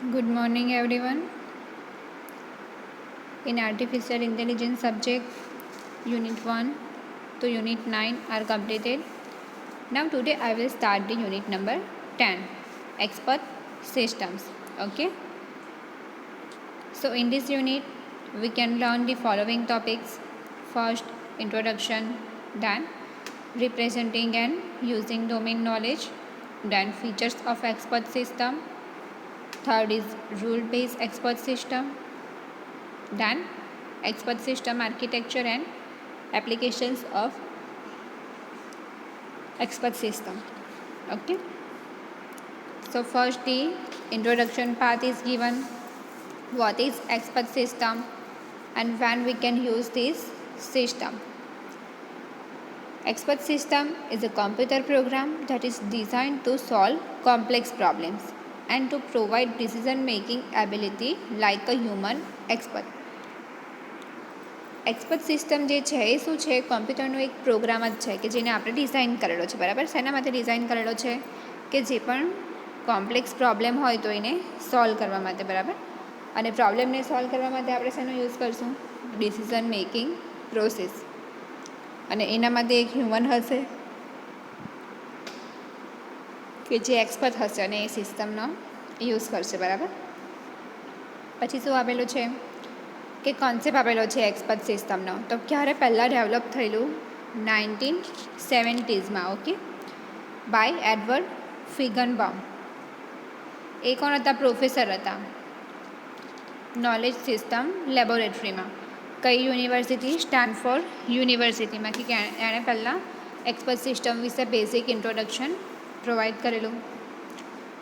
Good morning, everyone. In Artificial Intelligence subject, Unit 1 to Unit 9 are completed. Now, today I will start the unit number 10, Expert Systems. Okay. So, in this unit, we can learn the following topics. First, introduction, then representing and using domain knowledge, then features of expert system. Third is rule-based expert system, then expert system architecture and applications of expert system. Okay, so first the introduction part is given. What is expert system and when we can use this system? Expert system is a computer program that is designed to solve complex problems and to provide decision making ability like a human expert. Expert system जे छे ए शुं छे कॉम्प्यूटरनो एक programme ज छे कि जेने आपणे डिजाइन करेलो छे बराबर शेना माटे डिजाइन करेलो छे कि जे पण कॉम्प्लेक्स प्रॉब्लम होय तो एने सॉल्व करवा माटे बराबर अने प्रॉब्लमने सॉल्व करवा माटे आपणे शेनो यूज करशुं डिसिजन मेकिंग प्रोसेस अने एना माटे एक ह्यूमन हशे कि जे एक्सपर्ट हशे अने ए सिस्टमनो यूज करशे बराबर पछी शुं आपेलुं छे કે કોન્સેપ્ટ આપેલો છે એક્સપર્ટ સિસ્ટમનો તો ક્યારે પહેલાં ડેવલપ થયેલું 1970s ઓકે બાય એડવર્ડ ફિગનબાઉમ. એ કોણ હતા? પ્રોફેસર હતા નોલેજ સિસ્ટમ લેબોરેટરીમાં. કઈ યુનિવર્સિટી? સ્ટેનફોર્ડ યુનિવર્સિટીમાં. કે એણે પહેલાં એક્સપર્ટ સિસ્ટમ વિશે બેઝિક ઇન્ટ્રોડક્શન પ્રોવાઈડ કરેલું.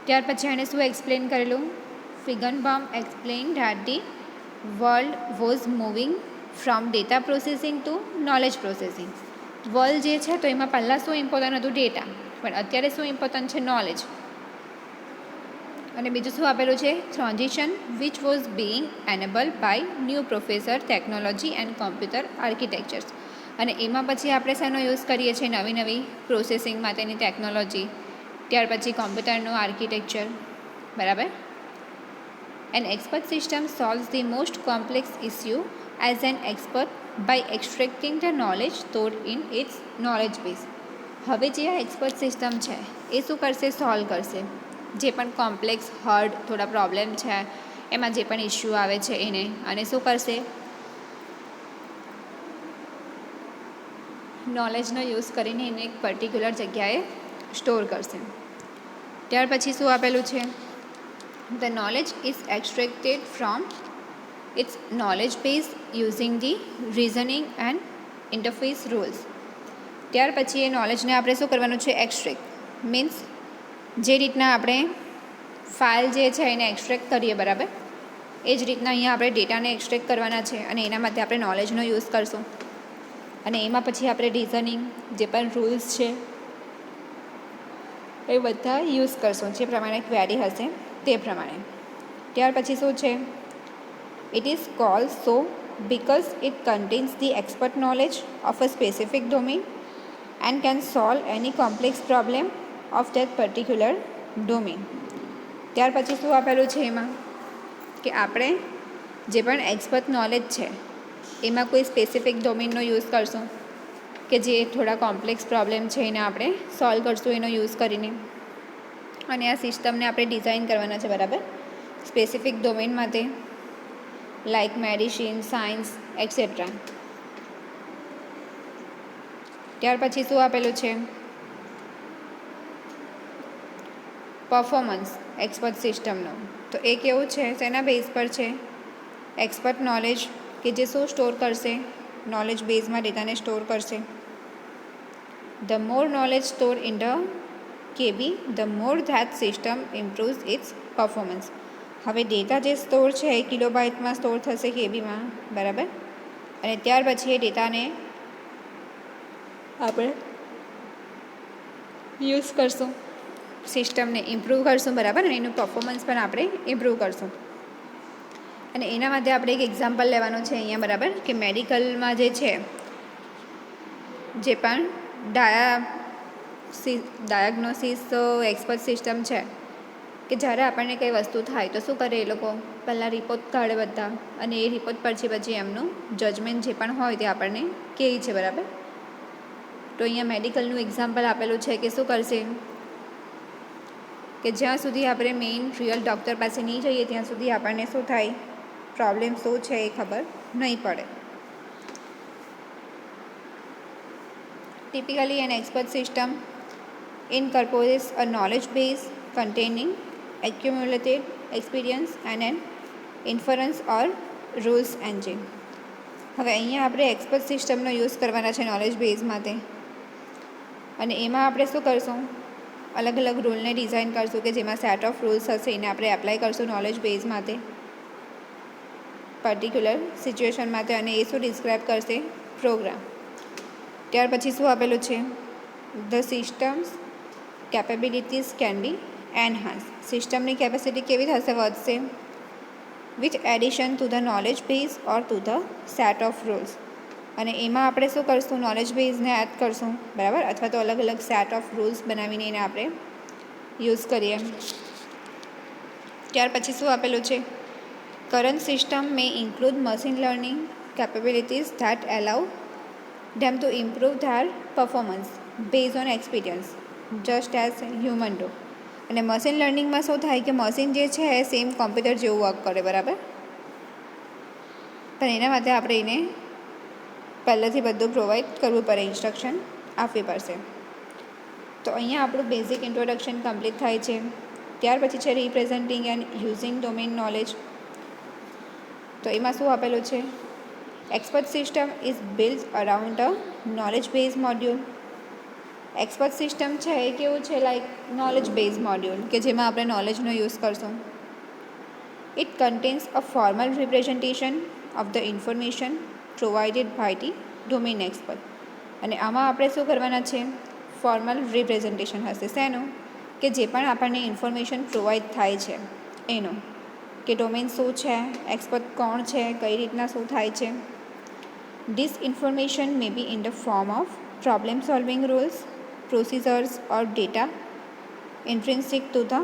ત્યાર પછી એણે શું એક્સપ્લેન કરેલું? Feigenbaum explain that the world was moving from data processing to knowledge processing. World જે છે તો એમાં પહેલાં શું ઇમ્પોર્ટન્ટ હતું? ડેટા. પણ અત્યારે શું ઇમ્પોર્ટન્ટ છે? નોલેજ. અને બીજું શું આપેલું છે? Transition which was being enabled by new professor technology and computer architectures. અને એમાં પછી આપણે શેનો યુઝ કરીએ છીએ? નવી નવી પ્રોસેસિંગ માટેની ટેકનોલોજી. ત્યાર પછી કોમ્પ્યુટરનું આર્કિટેક્ચર બરાબર. An expert system solves the most complex issue as an expert by extracting the knowledge stored in its knowledge base. હવે જે આ એક્સપર્ટ સિસ્ટમ છે એ શું કરશે? સોલ્વ કરશે જે પણ કોમ્પ્લેક્સ હાર્ડ થોડા પ્રોબ્લેમ છે એમાં જે પણ ઇસ્યુ આવે છે એને. અને શું કરશે? નોલેજનો યુઝ કરીને એને એક પર્ટિક્યુલર જગ્યાએ સ્ટોર કરશે. ત્યાર પછી શું આપેલું છે? The knowledge is extracted from its knowledge base using the reasoning and interface rules. ત્યાર પછી એ નોલેજને આપણે શું કરવાનું છે? એક્સ્ટ્રેક્ટ મીન્સ જે રીતના આપણે ફાઇલ જે છે એને એક્સ્ટ્રેક્ટ કરીએ બરાબર એ જ રીતના અહીંયા આપણે ડેટાને એક્સ્ટ્રેક્ટ કરવાના છે અને એના માટે આપણે નોલેજનો યુઝ કરશું. અને એમાં પછી આપણે રિઝનિંગ જે પણ રૂલ્સ છે એ બધા યુઝ કરશું જે પ્રમાણે ક્વેરી હશે તે પ્રમાણે. ત્યાર પછી શું છે? It is called so because it contains the expert knowledge of a specific domain and can solve any complex problem of that particular domain. ત્યાર પછી શું આપેલું છે એમાં કે આપણે જે પણ એક્સપર્ટ નોલેજ છે એમાં કોઈ સ્પેસિફિક ડોમેનનો યુઝ કરશું કે જે થોડા કોમ્પ્લેક્સ પ્રોબ્લેમ છે એને આપણે સોલ્વ કરશું એનો યુઝ કરીને. અને આ સિસ્ટમને આપણે ડિઝાઇન કરવાના છે બરાબર સ્પેસિફિક ડોમેન માટે લાઇક મેડિસિન સાયન્સ એક્સેટ્રા. ત્યાર પછી શું આપેલું છે? પરફોર્મન્સ એક્સપર્ટ સિસ્ટમનો. તો એ કેવું છે? શેના બેઝ પર છે? એક્સપર્ટ નોલેજ કે જે શું સ્ટોર કરશે? નોલેજ બેઝમાં ડેટાને સ્ટોર કરશે. The more knowledge store in the KB, the more that system improves its performance. હવે ડેટા જે સ્ટોર છે એ કિલોબાઇટમાં સ્ટોર થશે કેબીમાં બરાબર. અને ત્યાર પછી એ ડેટાને આપણે યુઝ કરશું સિસ્ટમને ઇમ્પ્રૂવ કરશું બરાબર અને એનું પરફોર્મન્સ પણ આપણે ઇમ્પ્રૂવ કરશું. અને એના માટે આપણે એક એક્ઝામ્પલ લેવાનું છે અહીંયા બરાબર કે મેડિકલમાં જે છે જે પણ ડાયગ્નોસિસ એક્સપર્ટ સિસ્ટમ છે કે જ્યારે આપણને કંઈ વસ્તુ થાય તો શું કરે એ લોકો પહેલાં રિપોર્ટ કાઢે બધા, અને એ રિપોર્ટ પછી એમનું જજમેન્ટ જે પણ હોય તે આપણને કહે છે, બરાબર. તો અહીંયા મેડિકલનું એક્ઝામ્પલ આપેલું છે કે શું કરશે કે જ્યાં સુધી આપણે મેઇન રિયલ ડૉક્ટર પાસે નહીં જઈએ ત્યાં સુધી આપણને શું થાય, પ્રોબ્લેમ શું છે એ ખબર નહીં પડે. Typically an expert system incorporates a knowledge base containing accumulated experience and an inference or rules engine. હવે અહીંયા આપણે એક્સપર્ટ સિસ્ટમનો યુઝ કરવાના છે નોલેજ બેઝ માટે, અને એમાં આપણે શું કરશું, અલગ અલગ રૂલને ડિઝાઇન કરશું કે જેમાં સેટ ઓફ રૂલ્સ હશે એને આપણે એપ્લાય કરશું નોલેજ બેઝ માટે પર્ટિક્યુલર સિચ્યુએશન માટે, અને એ શું ડિસ્ક્રાઇબ કરશે, પ્રોગ્રામ. ત્યાર પછી શું આપેલું છે, the system's capabilities can be enhance. સિસ્ટમની કેપેસિટી કેવી થશે, વધશે, with addition to the knowledge base or to the set of rules. અને એમાં આપણે શું કરશું, નોલેજ બેઝને એડ કરશું, બરાબર, અથવા તો અલગ અલગ સેટ ઓફ રૂલ્સ બનાવીને એને આપણે યુઝ કરીએ. ત્યાર પછી શું આપેલું છે, current system May include machine learning capabilities that allow them to improve their performance based on experience just as human do. અને મશીન લર્નિંગમાં શું થાય કે મશીન જે છે એ સેમ કોમ્પ્યુટર જેવું વર્ક કરે, બરાબર, પણ એના માટે આપણે એને પહેલેથી બધું પ્રોવાઈડ કરવું પડે, ઇન્સ્ટ્રક્શન આપવી પડશે. તો અહીંયા આપણું બેઝિક ઇન્ટ્રોડક્શન કમ્પ્લીટ થાય છે. ત્યાર પછી છે representing and using domain knowledge. તો એમાં શું આપેલું છે, expert system is build around a knowledge base module. Expert system છે એ કેવું છે, લાઈક નોલેજ બેઝ મોડ્યુલ કે જેમાં આપણે નોલેજનો યુઝ કરશું. It contains a formal representation of the information provided by the domain expert. અને આમાં આપણે શું કરવાના છે, ફોર્મલ રિપ્રેઝન્ટેશન હશે શેનું, કે જે પણ આપણને ઇન્ફોર્મેશન પ્રોવાઈડ થાય છે એનું, કે ડોમેન શું છે, એક્સપર્ટ કોણ છે, કઈ રીતના શું થાય છે. This information may be in the form of problem solving rules, procedures or data intrinsic to the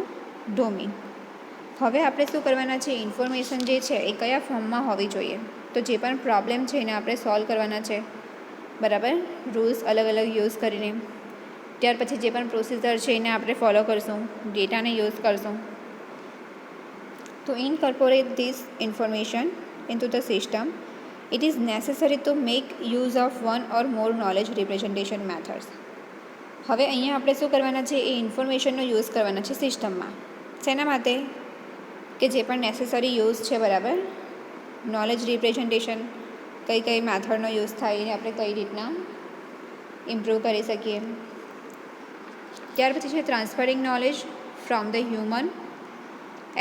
domain. હવે આપણે શું કરવાના છે, ઇન્ફોર્મેશન જે છે એ કયા ફોર્મમાં હોવી જોઈએ, તો જે પણ પ્રોબ્લેમ છે એને આપણે સોલ્વ કરવાના છે, બરાબર, રૂલ્સ અલગ અલગ યુઝ કરીને. ત્યાર પછી જે પણ પ્રોસિજર છે એને આપણે ફોલો કરશું, ડેટાને યુઝ કરશું. To incorporate this information into the system, it is necessary to make use of one or more knowledge representation methods. હવે અહીંયા આપણે શું કરવાના છે, એ ઇન્ફોર્મેશનનો યુઝ કરવાના છે સિસ્ટમમાં. શેના માટે, કે જે પણ નેસેસરી યુઝ છે, બરાબર, નોલેજ રિપ્રેઝન્ટેશન કઈ કઈ મેથડનો યુઝ થાય એને આપણે કઈ રીતના ઇમ્પ્રૂવ કરી શકીએ. ત્યાર પછી છે transferring knowledge from the human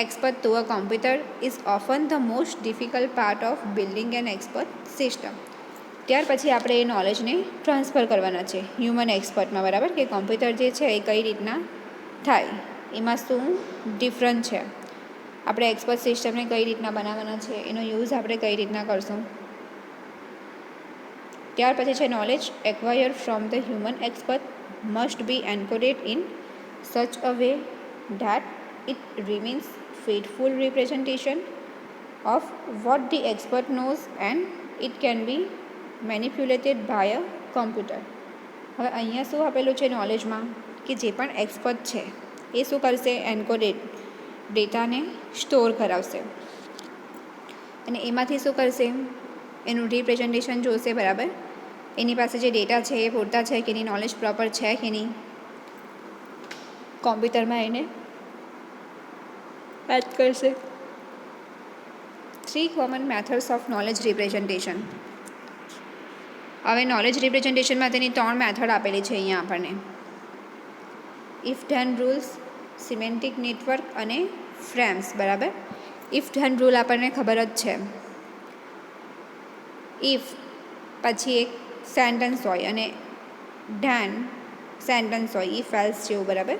expert to a computer is often the most difficult part of building an expert system. ત્યાર પછી આપણે એ નોલેજને ટ્રાન્સફર કરવાના છે હ્યુમન એક્સપર્ટમાં, બરાબર, કે કોમ્પ્યુટર જે છે એ કઈ રીતના થાય, એમાં શું ડિફરન્ટ છે, આપણે એક્સપર્ટ સિસ્ટમને કઈ રીતના બનાવવાના છે, એનો યુઝ આપણે કઈ રીતના કરશું. ત્યાર પછી છે knowledge acquire from the human expert must be encoded in such a way that it remains faithful representation of what the expert knows and it can be manipulated by a computer. હવે અહીંયા શું આપેલું છે નોલેજમાં, કે જે પણ expert છે એ શું કરશે, એન્કોડેડ ડેટાને સ્ટોર કરાવશે, અને એમાંથી શું કરશે, એનું રિપ્રેઝન્ટેશન જોશે, બરાબર, એની પાસે જે ડેટા છે એ પૂરતા છે કે એની નોલેજ પ્રોપર છે કે નહીં, કોમ્પ્યુટરમાં એને એડ કરશે. 3 common methods of knowledge representation. હવે નોલેજ રિપ્રેઝન્ટેશન માટેની 3 મેથડ આપેલી છે અહીંયા આપણને, if then rules, semantic network અને ફ્રેમ્સ, બરાબર. ઇફ ધેન રૂલ આપણને ખબર જ છે, ઇફ પછી એક સેન્ટન્સ હોય અને ધેન સેન્ટન્સ હોય, ઇફ એલ્સ જેવું, બરાબર.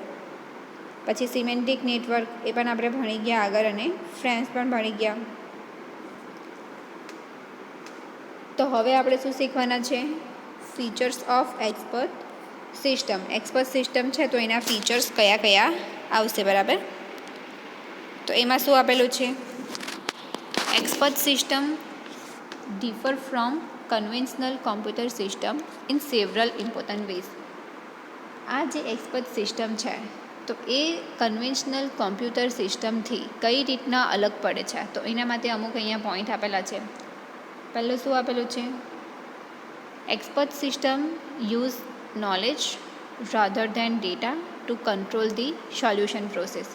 પછી સિમેન્ટિક નેટવર્ક એ પણ આપણે ભણી ગયા આગળ, અને ફ્રેમ્સ પણ ભણી ગયા. તો હવે આપણે શું શીખવાના છે, features of expert system. Expert system છે તો એના ફીચર્સ કયા કયા આવશે, બરાબર. તો એમાં શું આપેલું છે? Expert system differ from conventional computer system in several important ways. આ જે એક્સપર્ટ સિસ્ટમ છે તો એ કન્વેન્શનલ કોમ્પ્યુટર સિસ્ટમથી કઈ રીતના અલગ પડે છે, તો એના માટે અમુક અહીંયા પોઈન્ટ આપેલા છે. પહેલું શું આપેલું છે? Expert system use knowledge rather than data to control the solution process.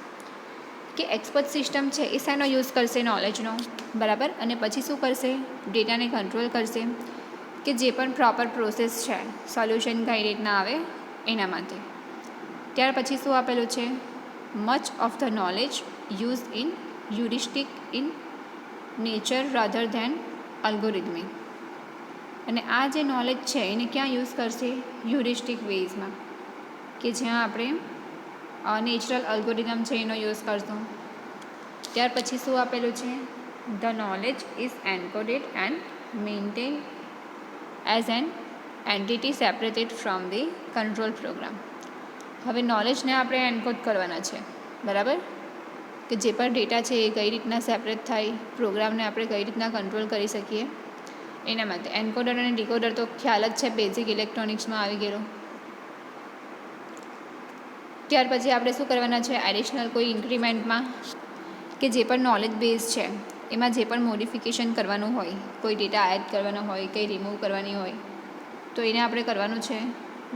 કે એક્સપર્ટ સિસ્ટમ છે એ શાનો યુઝ કરશે? નોલેજનો, બરાબર. અને પછી શું કરશે? ડેટાને કંટ્રોલ કરશે કે જે પણ પ્રોપર પ્રોસેસ છે સોલ્યુશન કઈ રીતના આવે એના માટે. ત્યાર પછી શું આપેલું છે? Much of the knowledge use in heuristic in nature rather than algorithmic. અને આ જે નોલેજ છે એને ક્યાં યુઝ કરશે? હ્યુરિસ્ટિક વેઝમાં, કે જ્યાં આપણે નેચરલ અલ્ગોરિધમ છે એનો યુઝ કરશું. ત્યાર પછી શું આપેલું છે? The knowledge is encoded and maintain as an entity separated from the control program. હવે નોલેજને આપણે એન્કોડ કરવાના છે, બરાબર. કે જે પણ ડેટા છે એ કઈ રીતના સેપરેટ થાય, પ્રોગ્રામને આપણે કઈ રીતના કંટ્રોલ કરી શકીએ એના માટે. એન્કોડર અને ડિકોડર તો ખ્યાલ જ છે, બેઝિક ઇલેક્ટ્રોનિક્સમાં આવી ગયેલો. ત્યાર પછી આપણે શું કરવાના છે? એડિશનલ કોઈ ઇન્ક્રીમેન્ટમાં કે જે પણ નોલેજ બેઝ છે એમાં જે પણ મોડિફિકેશન કરવાનું હોય, કોઈ ડેટા એડ કરવાનો હોય, કંઈ રિમૂવ કરવાની હોય, તો એને આપણે કરવાનું છે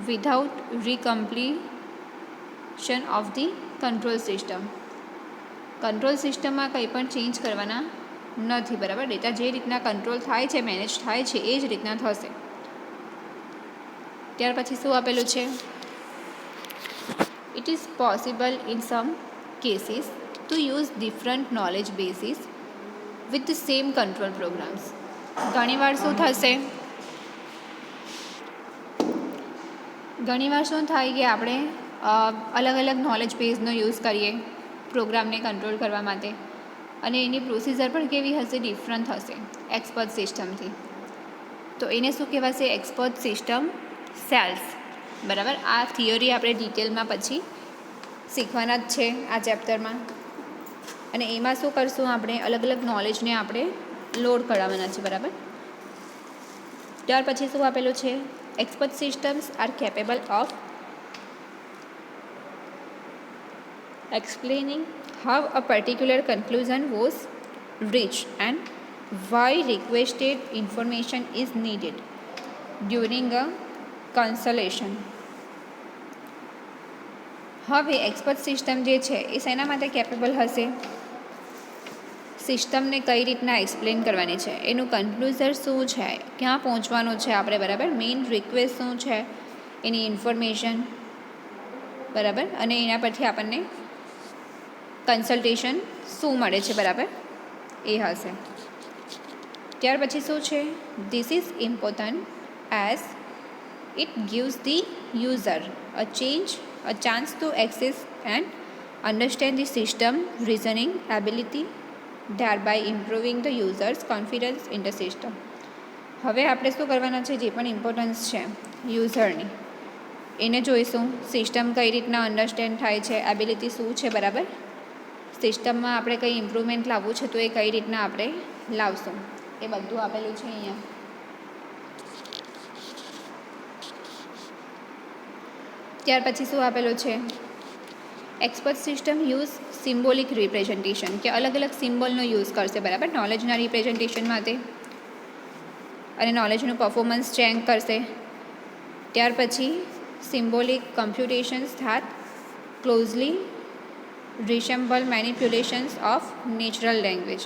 without recompilation of the control system. Control સિસ્ટમમાં કંઈ પણ ચેન્જ કરવાના નથી, બરાબર. ડેટા જે રીતના કંટ્રોલ થાય છે, મેનેજ થાય છે એ જ રીતના થશે. ત્યાર પછી શું આપેલું છે? It is possible in some cases to use different knowledge bases with the same control programs. ઘણીવાર શું થશે? ઘણીવાર શું થાય કે આપણે અલગ અલગ નોલેજ બેઝનો યુઝ કરીએ પ્રોગ્રામને કંટ્રોલ કરવા માટે, અને એની પ્રોસિજર પણ કેવી હશે? ડિફરન્ટ હશે એક્સપર્ટ સિસ્ટમથી. તો એને શું કહેવાશે? એક્સપર્ટ સિસ્ટમ સેલ્સ, બરાબર. આ થિયરી આપણે ડિટેલમાં પછી શીખવાના જ છે આ ચેપ્ટરમાં. અને એમાં શું કરશું? આપણે અલગ અલગ નોલેજને આપણે લોડ કરાવવાના છે, બરાબર. ત્યાર પછી શું આપેલું છે? Expert systems R capable of explaining how a particular conclusion was reached and why requested information is needed during a consultation. હવે એક્સપર્ટ સિસ્ટમ જે છે એ શેના માટે કેપેબલ હશે? સિસ્ટમને કઈ રીતના એક્સપ્લેન કરવાની છે, એનું કન્ક્લુઝન શું છે, ક્યાં પહોંચવાનું છે આપણે, બરાબર. મેઇન રિક્વેસ્ટ શું છે, એની ઇન્ફોર્મેશન, બરાબર. અને એના પરથી આપણને કન્સલ્ટેશન શું મળે છે, બરાબર, એ હશે. ત્યાર પછી શું છે? This is important as it gives the user a chance to access and understand the system reasoning ability, thereby improving the user's confidence in the system. હવે આપણે શું કરવાના છે? જે પણ ઇમ્પોર્ટન્સ છે યુઝરની એને જોઈશું. સિસ્ટમ કઈ રીતના અન્ડરસ્ટેન્ડ થાય છે, એબિલિટી શું છે, બરાબર. સિસ્ટમમાં આપણે કંઈ ઇમ્પ્રુવમેન્ટ લાવવું છે તો એ કઈ રીતના આપણે લાવશું એ બધું આપેલું છે અહીંયા. ત્યાર પછી શું આપેલું છે? Expert system use symbolic representation, કે અલગ અલગ સિમ્બોલનો યુઝ કરશે, બરાબર, નોલેજના રિપ્રેઝન્ટેશન માટે, અને નોલેજનું પરફોર્મન્સ ચેક કરશે. ત્યાર પછી symbolic computations that closely resemble manipulations of natural language,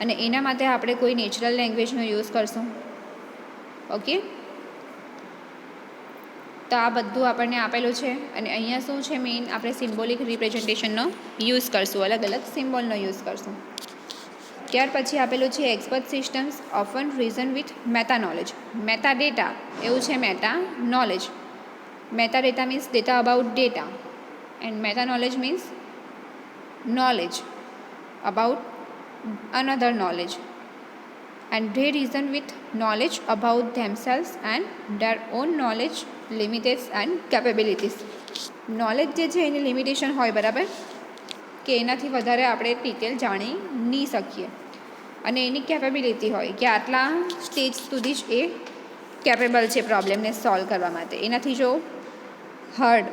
અને એના માટે આપણે કોઈ નેચરલ લેંગ્વેજનો યુઝ કરશું. ઓકે, તો આ બધું આપણને આપેલું છે. અને અહીંયા શું છે? મેઇન આપણે સિમ્બોલિક રિપ્રેઝન્ટેશનનો યુઝ કરશું, અલગ અલગ સિમ્બોલનો યુઝ કરશું. ત્યાર પછી આપેલું છે expert systems often reason with meta knowledge. Meta data એવું છે meta knowledge. Meta data means data about data, and meta knowledge means knowledge about another knowledge, and they reason with knowledge about themselves and their own knowledge limits and capabilities. Knowledge જે છે એની limitation હોય, બરાબર. કે એનાથી વધારે આપણે detail જાણી નહીં શકીએ અને એની કેપેબિલિટી હોય કે આટલા સ્ટેજ સુધી જ એ કેપેબલ છે પ્રોબ્લેમને સોલ્વ કરવા માટે. એનાથી જો હાર્ડ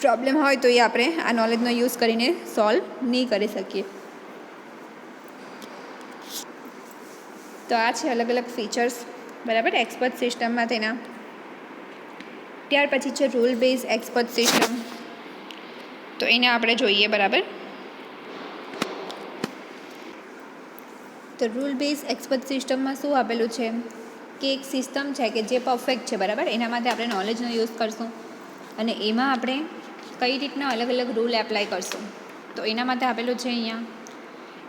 પ્રોબ્લેમ હોય તો એ આપણે આ નોલેજનો યુઝ કરીને સોલ્વ નહીં કરી શકીએ. તો આ છે અલગ અલગ ફીચર્સ, બરાબર, એક્સપર્ટ સિસ્ટમમાં તેના. ત્યાર પછી છે રૂલ બેઝ એક્સપર્ટ સિસ્ટમ. તો એને આપણે જોઈએ, બરાબર. તો રૂલ બેઝ એક્સપર્ટ સિસ્ટમમાં શું આપેલું છે કે એક સિસ્ટમ છે કે જે પરફેક્ટ છે, બરાબર. એના માટે આપણે નોલેજનો યુઝ કરશું અને એમાં આપણે કઈ રીતના અલગ અલગ રૂલ એપ્લાય કરશું. તો એના માટે આપેલું છે અહીંયા,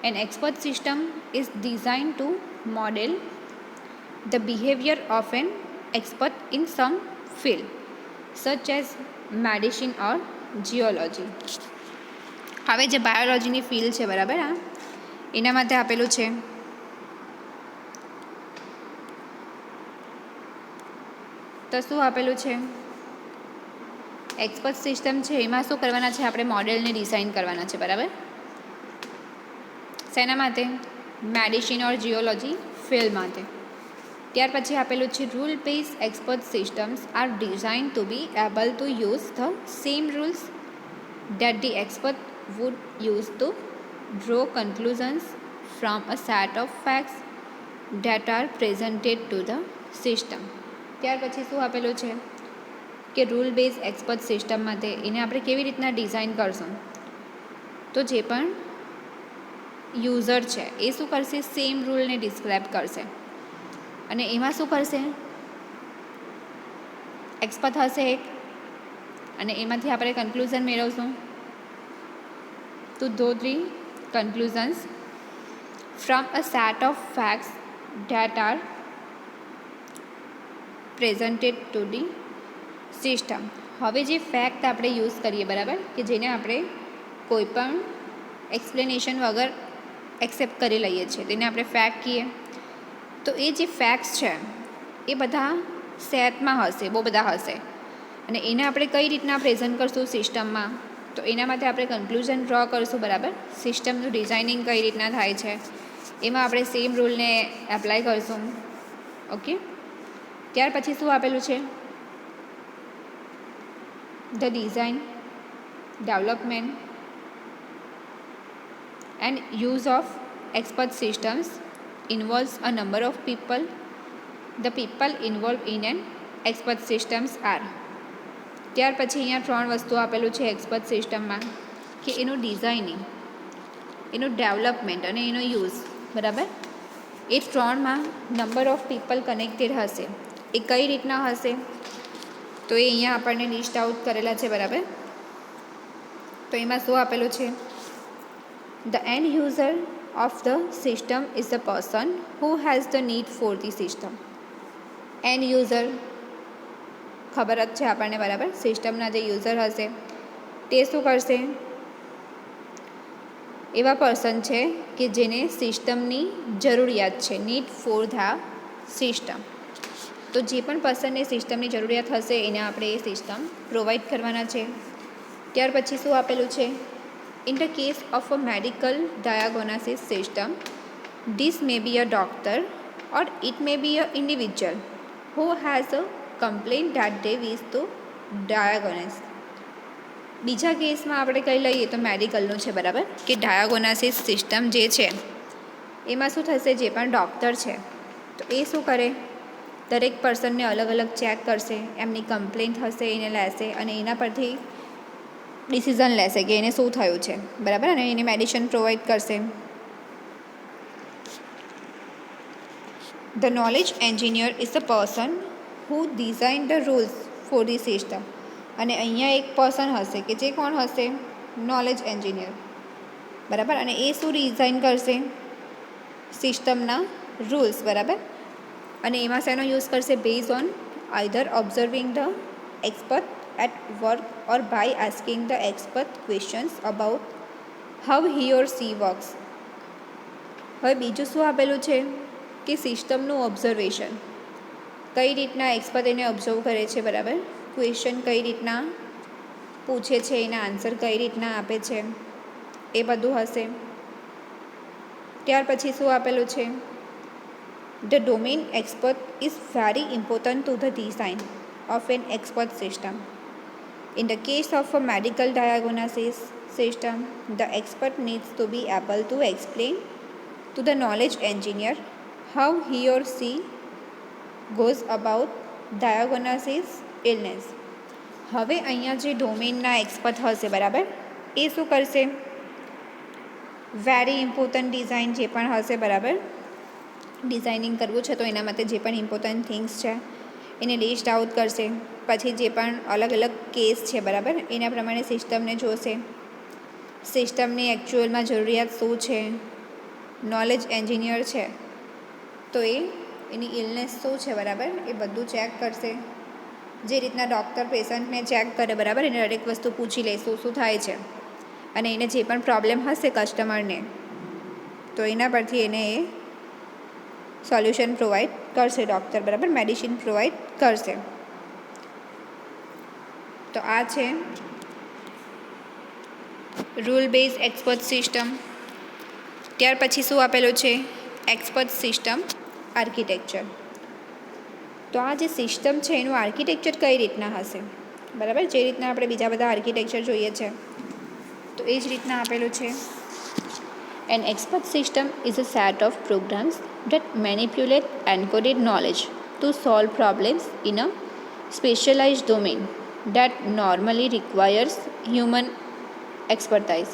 an expert system is design to model the behaviour of an expert in some field such as medicine or geology. હવે જે બાયોલોજીની ફિલ્ડ છે, બરાબર, આ એના માટે આપેલું છે. તો શું આપેલું છે, એક્સપર્ટ સિસ્ટમ છે એમાં શું કરવાના છે, આપણે મોડેલને ડિઝાઇન કરવાના છે, બરાબર. શેના માટે? મેડિસિન ઓર જીઓલોજી ફિલ્ડ માટે. ત્યાર પછી આપેલું છે rule base expert systems are design to be able to use the same rules that the expert would use to draw conclusions from a set of facts that are presented to the system. ત્યાર પછી શું આપેલું છે કે rule base expert system માટે એને આપણે કેવી રીતના ડિઝાઇન કરશું. તો જે પણ યુઝર છે એ શું કરશે, સેમ રૂલને ડિસ્ક્રાઇબ કરશે અને એમાં શું કરશે, એક્સપર્ટ હશે એક અને એમાંથી આપણે કન્ક્લુઝન મેળવશું. તો draw three conclusions from a set of facts that are presented to the system. હવે જે ફેક્ટ આપણે યુઝ કરીએ, બરાબર, કે જેને આપણે કોઈ પણ એક્સપ્લેનેશન વગર એક્સેપ્ટ કરી લઈએ છીએ તેને આપણે ફેક્ટ કહીએ. તો એ જે ફેક્ટ્સ છે એ બધા સેટમાં હશે, બહુ બધા હશે અને એને આપણે કઈ રીતના પ્રેઝન્ટ કરશું સિસ્ટમમાં. તો એના માટે આપણે કન્ક્લુઝન ડ્રો કરશું, બરાબર. સિસ્ટમનું ડિઝાઇનિંગ કઈ રીતના થાય છે એમાં આપણે સેમ રૂલને એપ્લાય કરશું. ઓકે. ત્યાર પછી શું આપેલું છે, the design, development and use of expert systems involves a number of people. The people involve in an expert systems are. ત્યાર પછી અહીંયા 3 વસ્તુ આપેલું છે એક્સપર્ટ સિસ્ટમમાં કે એનું ડિઝાઇનિંગ, એનું ડેવલપમેન્ટ અને એનો યુઝ, બરાબર. એ 3માં નંબર ઓફ પીપલ કનેક્ટેડ હશે. એ કઈ રીતના હશે તો એ અહીંયા આપણને લિસ્ટ આઉટ કરેલા છે, બરાબર. તો એમાં શું આપેલું છે, the and user of the system is the person who has the need for the system. And user ખબર જ છે આપણને, બરાબર. સિસ્ટમના જે યુઝર હશે તે શું કરશે, એવા પર્સન છે કે જેને સિસ્ટમની જરૂરિયાત છે, નીડ ફોર ધ સિસ્ટમ. તો જે પણ પર્સનને સિસ્ટમની જરૂરિયાત હશે એને આપણે એ સિસ્ટમ પ્રોવાઈડ કરવાના છે. ત્યાર પછી શું આપેલું છે, in the case of a medical diagnosis system this may be a doctor or it may be a individual who has a complaint that they wish to diagnose. બીજા કેસમાં આપણે કહી લઈએ તો મેડિકલનું છે, બરાબર, કે ડાયાગ્નોસિસ સિસ્ટમ જે છે એમાં શું થશે, જે પણ ડૉક્ટર છે તો એ શું કરે, દરેક પર્સનને અલગ અલગ ચેક કરશે, એમની કમ્પ્લેન્ટ હશે એને લેશે અને એના પરથી ડિસિઝન લેશે કે એને શું થયું છે, બરાબર, અને એને મેડિસિન પ્રોવાઈડ કરશે. The knowledge engineer is the person who design the rules for the system. અને અહીંયા એક પર્સન હશે કે જે કોણ હશે, નોલેજ એન્જિનિયર, બરાબર. અને એ શું ડિઝાઇન કરશે, સિસ્ટમના રૂલ્સ, બરાબર. અને એમાં શેનો યુઝ કરશે, base on either observing the expert at work or by asking the expert questions about how he or she works. હવે બીજું શું આપેલું છે કે સિસ્ટમનું ઓબ્ઝર્વેશન, કઈ રીતના એક્સપર્ટ એને ઓબ્ઝર્વ કરે છે, બરાબર. ક્વેશ્ચન કઈ રીતના પૂછે છે, એના આન્સર કઈ રીતના આપે છે, એ બધું હશે. ત્યાર પછી શું આપેલું છે? The domain expert is very important to the design of an expert system. In the case of a medical diagnosis system, the expert needs to be able to explain to the knowledge engineer how he or she goes about diagnosis illness. હવે અહીંયા જે ડોમેનના expert હશે બરાબર, એ શું કરશે? Very important design જે પણ હશે બરાબર, ડિઝાઇનિંગ કરવું છે તો એના માટે જે પણ ઇમ્પોર્ટન્ટ થિંગ્સ છે એને લિસ્ટ આઉટ કરશે. પછી જે પણ અલગ અલગ કેસ છે બરાબર, એના પ્રમાણે સિસ્ટમને જોશે. સિસ્ટમની એકચ્યુઅલમાં જરૂરિયાત શું છે, નોલેજ એન્જિનિયર છે તો એની ઇલનેસ શું છે બરાબર, એ બધું ચેક કરશે. જે રીતના ડૉક્ટર પેશન્ટને ચેક કરે બરાબર, એને દરેક વસ્તુ પૂછી લે શું થાય છે, અને એને જે પણ પ્રોબ્લેમ હશે કસ્ટમરને તો એના પરથી એને એ સોલ્યુશન પ્રોવાઈડ કરશે ડૉક્ટર બરાબર, મેડિસિન પ્રોવાઈડ કરશે. તો આ છે રૂલ બેઝ એક્સપર્ટ સિસ્ટમ. ત્યાર પછી શું આપેલું છે? Expert system architecture. તો આ જે સિસ્ટમ છે એનું આર્કિટેક્ચર કઈ રીતના હશે બરાબર, જે રીતના આપણે બીજા બધા આર્કિટેક્ચર જોઈએ છે તો એ જ રીતના આપેલું છે. An expert system is a set of programs that manipulate encoded knowledge to solve problems in a specialized domain that normally requires human expertise.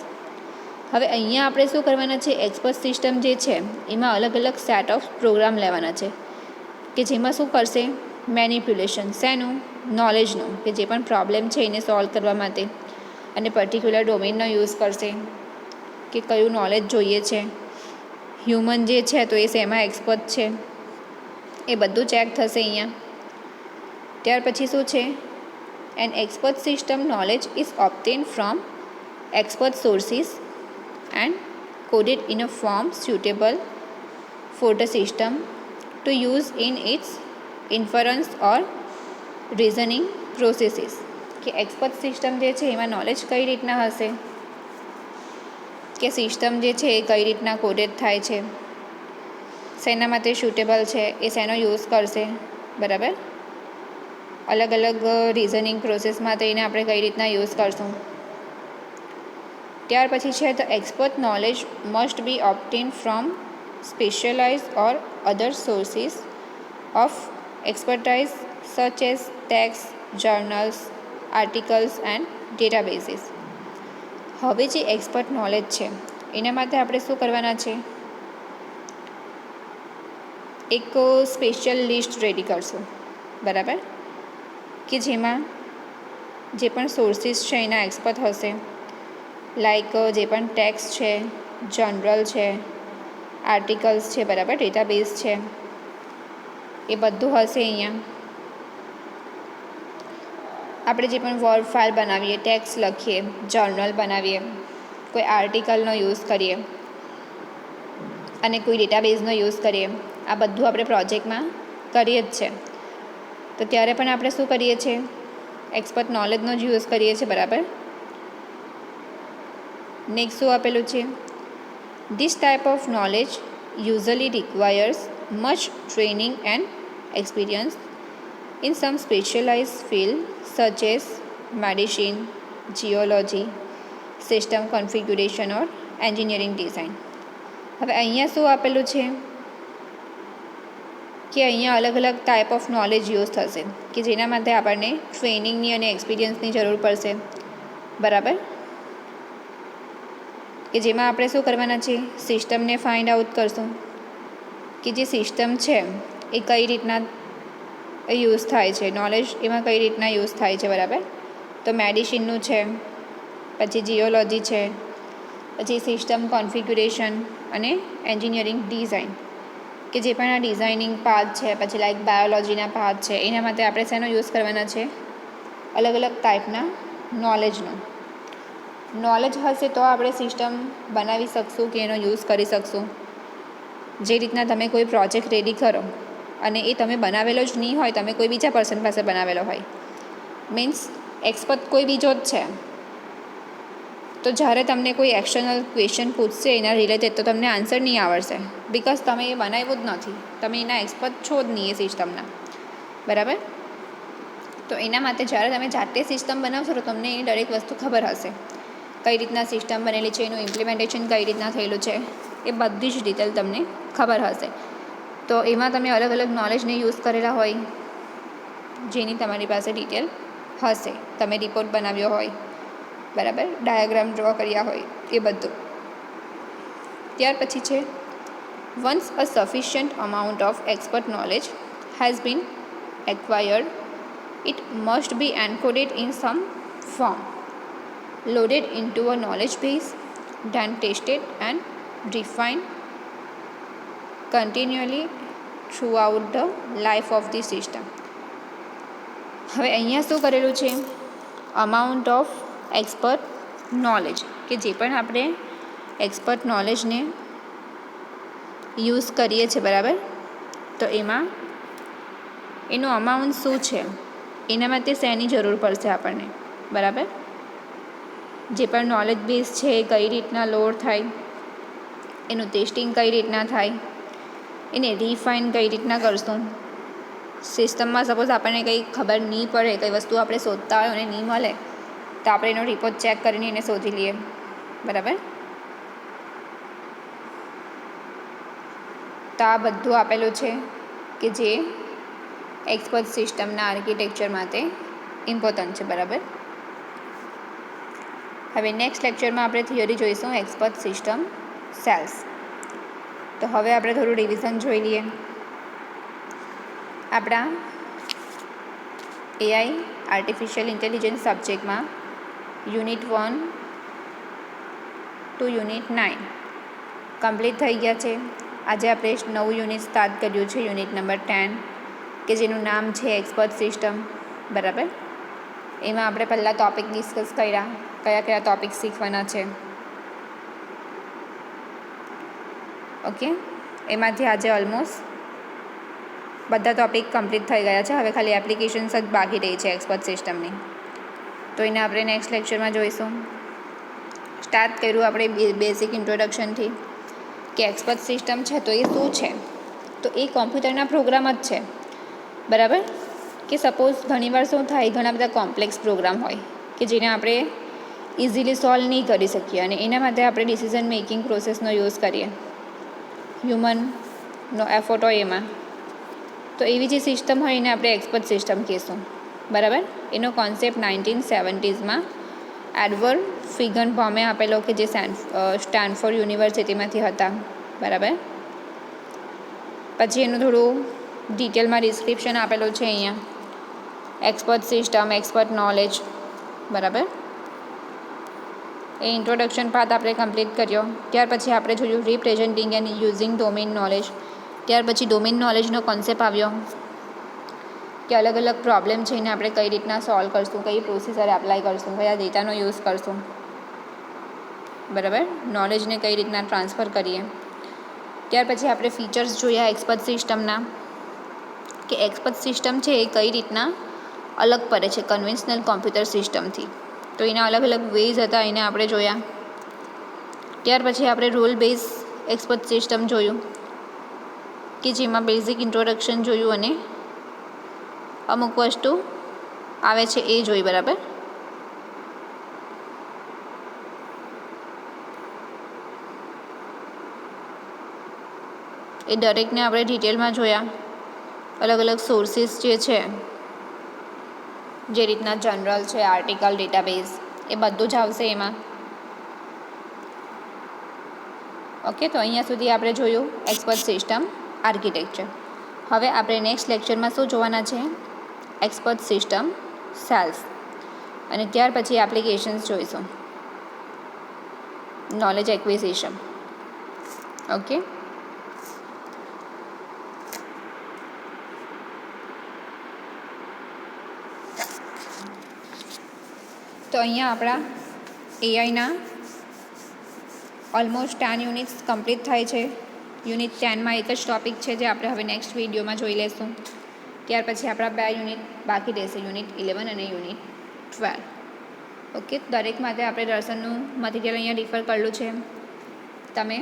હવે અહીંયા આપણે શું કરવાના છે? એક્સપર્ટ સિસ્ટમ જે છે એમાં અલગ અલગ સેટ ઓફ પ્રોગ્રામ લેવાના છે કે જેમાં શું કરશે? મેનિપ્યુલેશન. શેનું? નોલેજનું, કે જે પણ પ્રોબ્લેમ છે એને સોલ્વ કરવા માટે, અને પર્ટિક્યુલર ડોમેનનો યુઝ કરશે કે કયું નોલેજ જોઈએ છે, હ્યુમન જે છે તો એ શેમાં એક્સપર્ટ છે, એ બધું ચેક થશે અહીંયા. ત્યાર પછી શું છે? An expert system knowledge is obtain from expert sources and coded in a form suitable for the system to use in its inference or reasoning processes. કે એક્સપર્ટ સિસ્ટમ જે છે એમાં નોલેજ કઈ રીતના હશે, કે સિસ્ટમ જે છે એ કઈ રીતના કોડેડ થાય છે, શેના માટે સુટેબલ છે, એ શેનો યુઝ કરશે બરાબર, અલગ અલગ રીઝનિંગ પ્રોસેસ માટે એને આપણે કઈ રીતના યુઝ કરશું. ત્યાર પછી છે the expert knowledge must be obtain from specialise or other sources of expertise such as text, journals, articles and databases. હવે જે એક્સપર્ટ નોલેજ છે એના માટે આપણે શું કરવાના છે? એક સ્પેશિયલ લિસ્ટ રેડી કરશું બરાબર, કે જેમાં જે પણ સોર્સિસ છે એના એક્સપર્ટ હશે, લાઈક જે પણ ટેક્સ્ટ છે, જનરલ છે, આર્ટિકલ્સ છે બરાબર, ડેટાબેઝ છે, એ બધું હશે. અહીંયા આપણે જે પણ વર્ડ ફાઇલ બનાવીએ, ટેક્સ્ટ લખીએ, જર્નલ બનાવીએ, કોઈ આર્ટિકલનો યુઝ કરીએ અને કોઈ ડેટાબેઝનો યુઝ કરીએ, આ બધું આપણે પ્રોજેક્ટમાં કરીએ જ છે. તો ત્યારે પણ આપણે શું કરીએ છીએ? એક્સપર્ટ નોલેજનો જ યુઝ કરીએ છીએ બરાબર. નેક્સ્ટ શું આપેલું છે? This type of knowledge usually requires much training and experience in some specialise field such as medicine, geology, system configuration or engineering design. હવે અહીંયા શું આપેલું છે કે અહીંયા અલગ અલગ ટાઈપ ઓફ નોલેજ યુઝ થશે કે જેના માટે આપણને ટ્રેનિંગની અને એક્સપિરિયન્સની જરૂર પડશે બરાબર, કે જેમાં આપણે શું કરવાના છે? સિસ્ટમને ફાઇન્ડ આઉટ કરશું કે જે સિસ્ટમ છે એ કઈ રીતના યુઝ થાય છે, નોલેજ એમાં કઈ રીતના યુઝ થાય છે બરાબર. તો મેડિસિનનું છે, પછી જીઓલોજી છે, પછી સિસ્ટમ કોન્ફિગ્યુરેશન અને એન્જિનિયરિંગ ડિઝાઇન, કે જે પણ આ ડિઝાઇનિંગ પાર્ટ છે, પછી લાઈક બાયોલોજીના પાર્ટ છે, એના માટે આપણે શેનો યુઝ કરવાના છે? અલગ અલગ ટાઈપના નોલેજનો. નોલેજ હશે તો આપણે સિસ્ટમ બનાવી શકશું કે એનો યુઝ કરી શકશું. જે રીતના તમે કોઈ પ્રોજેક્ટ રેડી કરો અને એ તમે બનાવેલો જ નહીં હોય, તમે કોઈ બીજા પર્સન પાસે બનાવેલો હોય, મીન્સ એક્સપર્ટ કોઈ બીજો જ છે, તો જ્યારે તમને કોઈ એક્સટર્નલ ક્વેશ્ચન પૂછશે એના રિલેટેડ તો તમને આન્સર નહીં આવડશે, બિકોઝ તમે એ બનાવ્યું જ નથી, તમે એના એક્સપર્ટ છો જ નહીં એ સિસ્ટમના, બરાબર. તો એના માટે જ્યારે તમે જાતે સિસ્ટમ બનાવશો તો તમને એની દરેક વસ્તુ ખબર હશે, કઈ રીતના સિસ્ટમ બનેલી છે, એનું ઇમ્પ્લિમેન્ટેશન કઈ રીતના થયેલું છે, એ બધી જ ડિટેલ તમને ખબર હશે. તો એમાં તમે અલગ અલગ નોલેજને યુઝ કરેલા હોય જેની તમારી પાસે ડિટેલ હશે, તમે રિપોર્ટ બનાવ્યો હોય, બરાબર, ડાયાગ્રામ ડ્રો કર્યા હોય, એ બધું. ત્યાર પછી છે once a sufficient amount of expert knowledge has been acquired it must be encoded in some form, loaded into a knowledge base, then tested and refined continually throughout the life of the system. હવે અહીંયા શું કરેલું છે, amount of expert knowledge, કે જે પણ આપણે expert નોલેજને use કરીએ છીએ, બરાબર, તો એમાં એનું અમાઉન્ટ શું છે, એના માટે શેની જરૂર પડશે આપણને, બરાબર. જે પણ નોલેજ બેઝ છે એ કઈ રીતના લોડ થાય, એનું ટેસ્ટિંગ કઈ રીતના થાય, એને રિફાઇન કઈ રીતના કરશું. સિસ્ટમમાં સપોઝ આપણને કંઈ ખબર નહીં પડે, કઈ વસ્તુ આપણે શોધતા હોય અને નહીં મળે તો આપણે એનો રિપોર્ટ ચેક કરીને એને શોધી લઈએ, બરાબર. તો આ બધું આપેલું છે કે જે એક્સપર્ટ સિસ્ટમના આર્કિટેક્ચર માટે ઇમ્પોર્ટન્ટ છે, બરાબર. હવે નેક્સ્ટ લેક્ચરમાં આપણે થિયરી જોઈશું એક્સપર્ટ સિસ્ટમ સેલ્સ. તો હવે આપણે થોડું રિવિઝન જોઈ લઈએ. આપણા એઆઈ આર્ટિફિશિયલ ઇન્ટેલિજન્સ સબ્જેક્ટમાં યુનિટ 1 to યુનિટ 9 કમ્પ્લીટ થઈ ગયા છે. આજે આપણે નવું યુનિટ સ્ટાર્ટ કર્યું છે, યુનિટ નંબર 10, કે જેનું નામ છે એક્સપર્ટ સિસ્ટમ, બરાબર. એમાં આપણે પહેલાં ટૉપિક ડિસ્કસ કર્યા, કયા કયા ટૉપિક શીખવાના છે, ઓકે. એમાંથી આજે ઓલમોસ્ટ બધા ટૉપિક કમ્પ્લીટ થઈ ગયા છે. હવે ખાલી એપ્લિકેશન્સ જ બાકી રહી છે એક્સપર્ટ સિસ્ટમની, તો એને આપણે નેક્સ્ટ લેક્ચરમાં જોઈશું. સ્ટાર્ટ કર્યું આપણે બેઝિક ઇન્ટ્રોડક્શનથી કે એક્સપર્ટ સિસ્ટમ છે તો એ શું છે, તો એ કોમ્પ્યુટરના પ્રોગ્રામ જ છે, બરાબર. કે સપોઝ ઘણીવાર શું થાય, ઘણા બધા કોમ્પ્લેક્સ પ્રોગ્રામ હોય કે જેને આપણે ઇઝીલી સોલ્વ નહીં કરી શકીએ, અને એના માટે આપણે ડિસિઝન મેકિંગ પ્રોસેસનો યુઝ કરીએ, હ્યુમનનો એફર્ટ હોય એમાં. તો એવી જે સિસ્ટમ હોય એને આપણે એક્સપર્ટ સિસ્ટમ કહીશું, બરાબર. એનો કોન્સેપ્ટ 1970s એડવર્ડ ફિગનબોમે આપેલો, કે જે સ્ટેનફોર્ડ યુનિવર્સિટીમાંથી હતા, બરાબર. પછી એનું થોડું ડિટેલમાં ડિસ્ક્રિપ્શન આપેલું છે અહીંયા, એક્સપર્ટ સિસ્ટમ, એક્સપર્ટ નોલેજ, બરાબર. એ ઇન્ટ્રોડક્શન પાર્ટ આપણે કમ્પ્લીટ કર્યો. ત્યાર પછી આપણે જોયું representing and using domain knowledge. ત્યાર પછી ડોમેન નોલેજનો કોન્સેપ્ટ આવ્યો કે અલગ અલગ પ્રોબ્લેમ છે એને આપણે કઈ રીતના સોલ્વ કરશું, કઈ પ્રોસીજર એપ્લાય કરશું, કયા ડેટાનો યુઝ કરશું, બરાબર. નોલેજને કઈ રીતના ટ્રાન્સફર કરીએ. ત્યાર પછી આપણે ફીચર્સ જોયા એક્સપર્ટ સિસ્ટમના, કે એક્સપર્ટ સિસ્ટમ છે એ કઈ રીતના અલગ પડે છે કન્વેન્શનલ કોમ્પ્યુટર સિસ્ટમથી. તો એના અલગ અલગ વેઝ હતા, એને આપણે જોયા. ત્યાર પછી આપણે રોલ બેઝ એક્સપર્ટ સિસ્ટમ જોયું, કે જેમાં બેઝિક ઇન્ટ્રોડક્શન જોયું અને અમુક વસ્તુ આવે છે એ જોઈ, બરાબર. એ દરેકને આપણે ડિટેલમાં જોયા. અલગ અલગ સોર્સિસ જે છે, જે રીતના જનરલ છે, આર્ટિકલ, ડેટાબેઝ, એ બધું જ આવશે એમાં, ઓકે. તો અહીંયા સુધી આપણે જોયું એક્સપર્ટ સિસ્ટમ આર્કિટેક્ચર. હવે આપણે નેક્સ્ટ લેક્ચરમાં શું જોવાના છે, એક્સપર્ટ સિસ્ટમ સેલ્સ, અને ત્યાર પછી એપ્લિકેશન્સ જોઈશું, નોલેજ એક્વિઝિશન, ઓકે. તો અહીંયા આપણા એઆઈના ઓલમોસ્ટ 10 યુનિટ્સ કમ્પ્લીટ થાય છે. યુનિટ 10માં એક જ ટૉપિક છે જે આપણે હવે નેક્સ્ટ વિડીયોમાં જોઈ લઈશું. ત્યાર પછી આપણા 2 યુનિટ બાકી રહેશે, યુનિટ 11 અને યુનિટ 12. ઓકે, દરેક માટે આપણે દર્શનનું મટીરિયલ અહીંયા રિફર કરેલું છે. તમે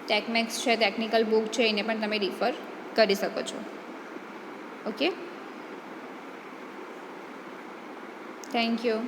ટેકમેક્સ છે, ટેકનિકલ બુક છે, એને પણ તમે રિફર કરી શકો છો. Okay, thank you.